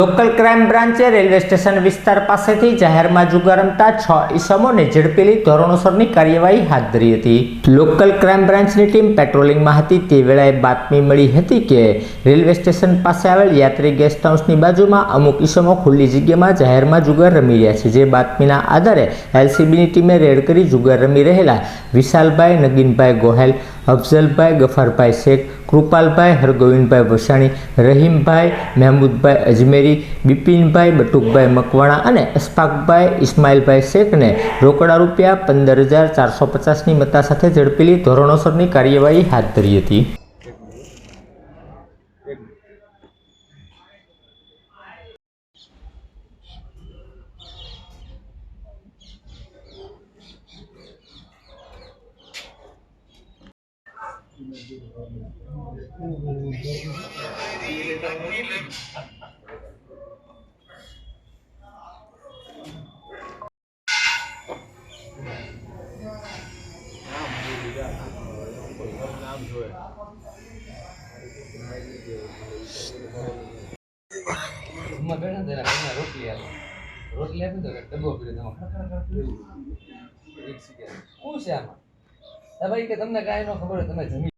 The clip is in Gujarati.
લોકલ ક્રાઇમ બ્રાન્ચે રેલવે સ્ટેશન વિસ્તાર પાસેથી જાહેરમાં જુગાર રમતા 6 ઈસમોને ઝડપેલી ધોરણસરની કાર્યવાહી હાથ ધરી હતી। લોકલ ક્રાઇમ બ્રાન્ચની ટીમ પેટ્રોલિંગમાં હતી તે વેળાએ બાતમી મળી હતી કે રેલવે સ્ટેશન પાસે આવેલ યાત્રી ગેસ્ટ હાઉસની બાજુમાં અમુક ઈસમો ખુલ્લી જગ્યામાં જાહેરમાં જુગાર રમી રહ્યા છે। જે બાતમીના આધારે એલસીબીની ટીમે રેડ કરી જુગાર રમી રહેલા વિશાલભાઈ નગીનભાઈ ગોહેલ, અફઝલભાઈ ગફારભાઈ શેખ, કૃપાલભાઈ હરગોવિંદભાઈ વસાણી, રહીમભાઈ મહેમૂદભાઈ અજમેરી, બિપિનભાઈ બટુકભાઈ મકવાણા અને અશફાકભાઈ ઇસ્માઇલભાઈ શેખને રોકડા રૂપિયા 15,450ની મત્તા સાથે ઝડપેલી ધોરણસરની કાર્યવાહી હાથ ધરી હતી। રોટલી આપી દો ડબ્બો પીડ્યો શું છે આમાં? ભાઈ કે તમને કાંઈ ન ખબર હોય તમે જમી